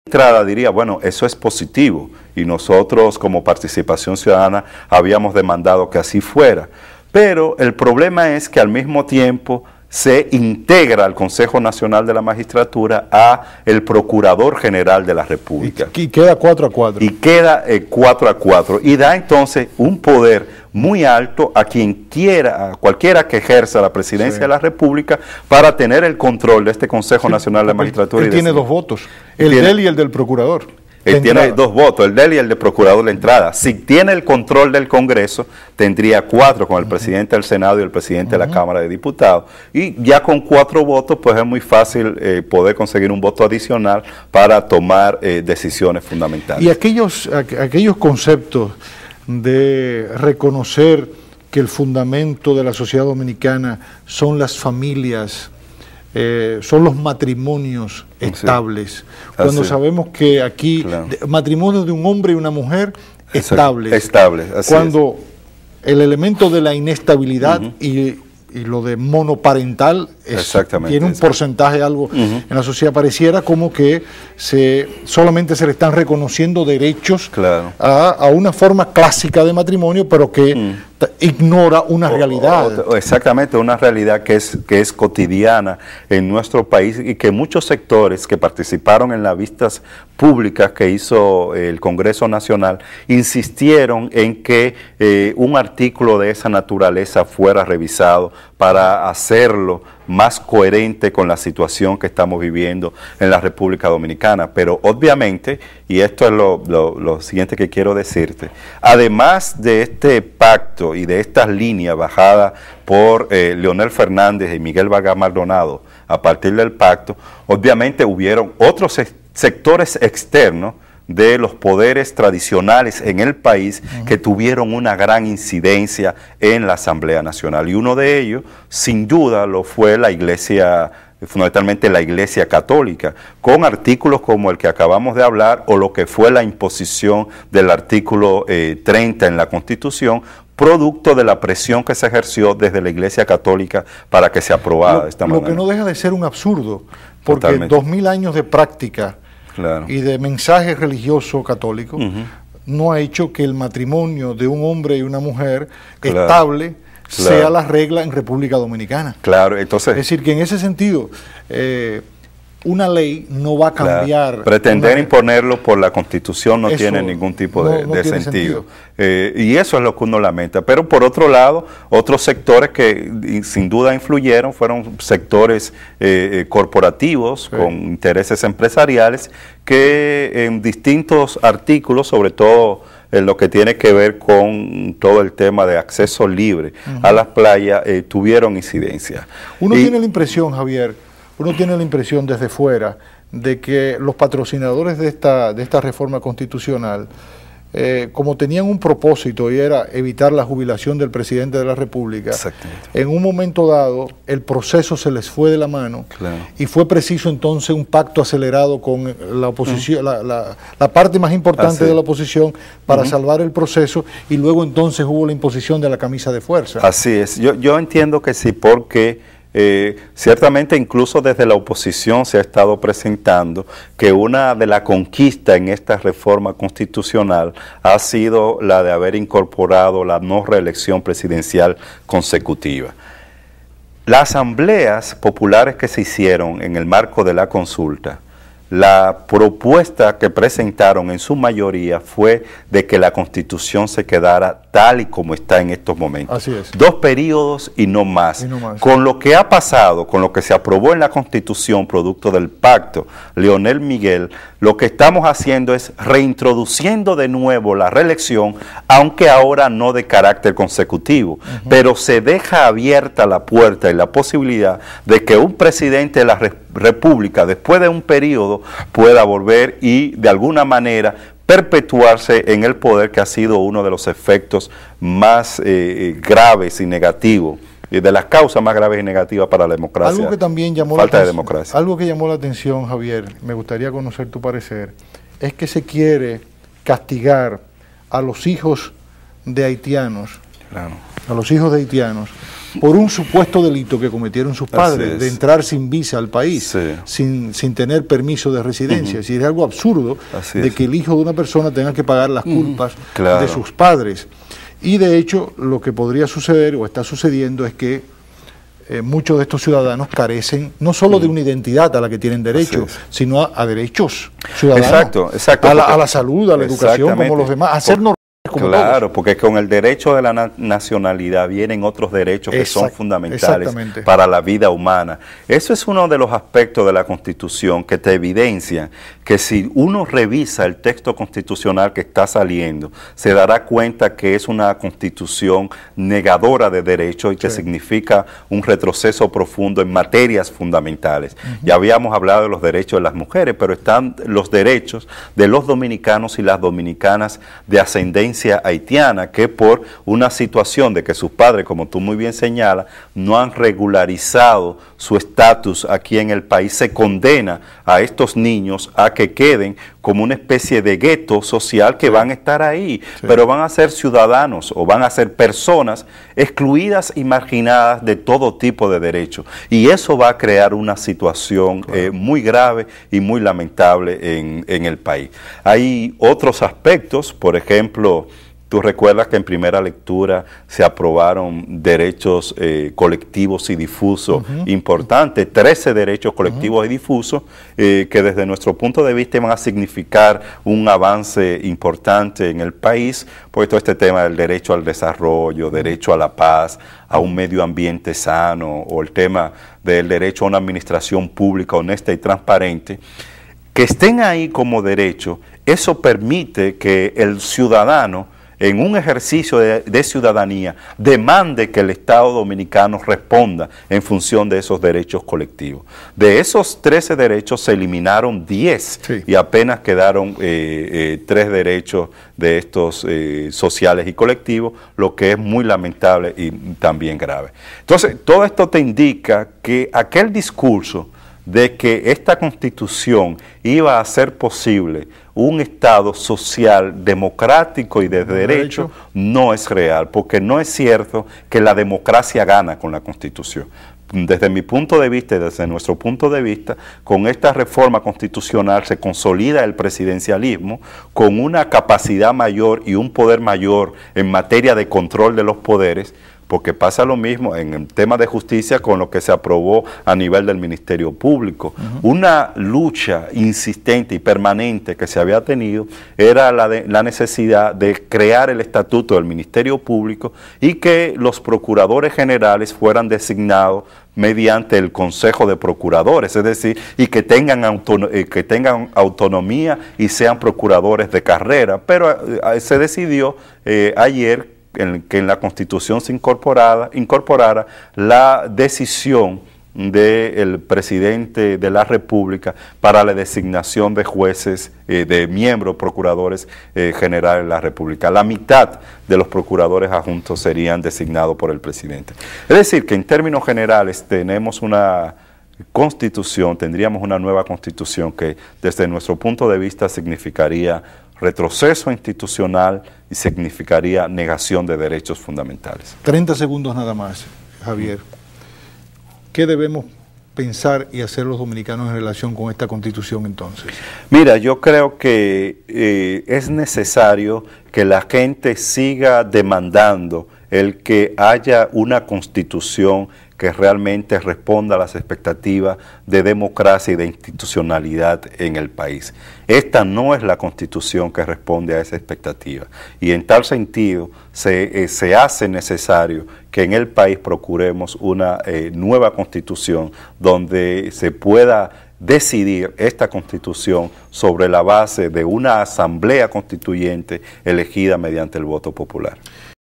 entrada diría, bueno, eso es positivo y nosotros como Participación Ciudadana habíamos demandado que así fuera. Pero el problema es que al mismo tiempo se integra al Consejo Nacional de la Magistratura a el Procurador General de la República. Y queda 4-4. Y queda 4-4. Y da entonces un poder muy alto a quien quiera, a cualquiera que ejerza la presidencia de la República, para tener el control de este Consejo Nacional de la Magistratura. Él tiene 2 votos, el de él y el del Procurador. Él tiene 2 votos, el de él y el del Procurador de entrada. Si tiene el control del Congreso, tendría 4 con el presidente del Senado y el presidente de la Cámara de Diputados. Y ya con 4 votos, pues es muy fácil poder conseguir un voto adicional para tomar decisiones fundamentales. Y aquellos conceptos de reconocer que el fundamento de la sociedad dominicana son las familias, son los matrimonios estables, cuando sabemos que aquí matrimonio de un hombre y una mujer estables, cuando el elemento de la inestabilidad y lo de monoparental tiene un porcentaje algo en la sociedad, pareciera como que solamente se le están reconociendo derechos a una forma clásica de matrimonio, pero que ignora una realidad. Exactamente, una realidad que es cotidiana en nuestro país y que muchos sectores que participaron en las vistas públicas que hizo el Congreso Nacional insistieron en que un artículo de esa naturaleza fuera revisado para hacerlo más coherente con la situación que estamos viviendo en la República Dominicana. Pero obviamente, y esto es lo siguiente que quiero decirte, además de este pacto y de estas líneas bajadas por Leonel Fernández y Miguel Vargas Maldonado a partir del pacto, obviamente hubieron otros sectores externos de los poderes tradicionales en el país que tuvieron una gran incidencia en la Asamblea Nacional. Y uno de ellos, sin duda, lo fue la Iglesia, fundamentalmente la Iglesia Católica, con artículos como el que acabamos de hablar o lo que fue la imposición del artículo 30 en la Constitución, producto de la presión que se ejerció desde la Iglesia Católica para que se aprobara de esta manera. Lo que no deja de ser un absurdo, porque 2000 años de práctica y de mensaje religioso católico no ha hecho que el matrimonio de un hombre y una mujer estable sea la regla en República Dominicana. Entonces, es decir, que en ese sentido una ley no va a cambiar. Pretender imponerlo por la Constitución no tiene ningún tipo de sentido. Y eso es lo que uno lamenta. Pero por otro lado, otros sectores que sin duda influyeron fueron sectores corporativos con intereses empresariales que en distintos artículos, sobre todo en lo que tiene que ver con todo el tema de acceso libre a las playas, tuvieron incidencia. Uno tiene la impresión, Javier, desde fuera de que los patrocinadores de esta reforma constitucional, como tenían un propósito y era evitar la jubilación del presidente de la República, en un momento dado el proceso se les fue de la mano y fue preciso entonces un pacto acelerado con la oposición, la parte más importante de la oposición para salvar el proceso, y luego entonces hubo la imposición de la camisa de fuerza. Así es, yo entiendo que sí, porque ciertamente incluso desde la oposición se ha estado presentando que una de las conquistas en esta reforma constitucional ha sido la de haber incorporado la no reelección presidencial consecutiva. Las asambleas populares que se hicieron en el marco de la consulta, la propuesta que presentaron en su mayoría fue de que la Constitución se quedara tal y como está en estos momentos. Así es. 2 periodos y no más. Con lo que ha pasado, con lo que se aprobó en la Constitución, producto del pacto Leonel Miguel, lo que estamos haciendo es reintroduciendo de nuevo la reelección, aunque ahora no de carácter consecutivo, pero se deja abierta la puerta y la posibilidad de que un presidente de la República, después de un periodo, pueda volver y de alguna manera perpetuarse en el poder, que ha sido uno de los efectos más graves y negativos, y de las causas más graves y negativas para la democracia. Algo que también llamó algo que llamó la atención, Javier, me gustaría conocer tu parecer, es que se quiere castigar a los hijos de haitianos, por un supuesto delito que cometieron sus padres, de entrar sin visa al país, sin tener permiso de residencia. Es decir, es algo absurdo de que el hijo de una persona tenga que pagar las culpas de sus padres. Y de hecho, lo que podría suceder o está sucediendo es que muchos de estos ciudadanos carecen no solo de una identidad a la que tienen derecho, sino a derechos ciudadanos. Exacto. A la salud, a la educación, como los demás, a ser normales como todos. Porque con el derecho de la nacionalidad vienen otros derechos que son fundamentales para la vida humana. Eso es uno de los aspectos de la Constitución que te evidencian que si uno revisa el texto constitucional que está saliendo, se dará cuenta que es una Constitución negadora de derechos y que significa un retroceso profundo en materias fundamentales. Ya habíamos hablado de los derechos de las mujeres, pero están los derechos de los dominicanos y las dominicanas de ascendencia haitiana, que por una situación de que sus padres, como tú muy bien señalas, no han regularizado su estatus aquí en el país, se condena a estos niños a que queden como una especie de gueto social que van a estar ahí, pero van a ser ciudadanos o van a ser personas excluidas y marginadas de todo tipo de derechos. Y eso va a crear una situación muy grave y muy lamentable en el país. Hay otros aspectos, por ejemplo, tú recuerdas que en primera lectura se aprobaron derechos colectivos y difusos importantes, 13 derechos colectivos y difusos que desde nuestro punto de vista van a significar un avance importante en el país, pues todo este tema del derecho al desarrollo, derecho a la paz, a un medio ambiente sano, o el tema del derecho a una administración pública honesta y transparente, que estén ahí como derecho. Eso permite que el ciudadano, en un ejercicio de ciudadanía, demande que el Estado dominicano responda en función de esos derechos colectivos. De esos 13 derechos se eliminaron 10 y apenas quedaron 3 derechos de estos sociales y colectivos, lo que es muy lamentable y también grave. Entonces, todo esto te indica que aquel discurso de que esta Constitución iba a hacer posible un Estado social, democrático y de derecho, no es real, porque no es cierto que la democracia gana con la Constitución. Desde mi punto de vista y desde nuestro punto de vista, con esta reforma constitucional se consolida el presidencialismo con una capacidad mayor y un poder mayor en materia de control de los poderes, porque pasa lo mismo en el tema de justicia con lo que se aprobó a nivel del Ministerio Público. Una lucha insistente y permanente que se había tenido era la necesidad de crear el estatuto del Ministerio Público y que los procuradores generales fueran designados mediante el Consejo de Procuradores, es decir, y que tengan autonomía y sean procuradores de carrera. Pero se decidió ayer que en la Constitución se incorporara la decisión del presidente de la República para la designación de jueces, de miembros procuradores generales de la República. La mitad de los procuradores adjuntos serían designados por el presidente. Es decir, que en términos generales tenemos una Constitución, tendríamos una nueva Constitución que desde nuestro punto de vista significaría retroceso institucional y significaría negación de derechos fundamentales. 30 segundos nada más, Javier. ¿Qué debemos pensar y hacer los dominicanos en relación con esta Constitución entonces? Mira, yo creo que es necesario que la gente siga demandando el que haya una Constitución que realmente responda a las expectativas de democracia y de institucionalidad en el país. Esta no es la Constitución que responde a esa expectativa, y en tal sentido se hace necesario que en el país procuremos una nueva Constitución donde se pueda decidir esta Constitución sobre la base de una asamblea constituyente elegida mediante el voto popular.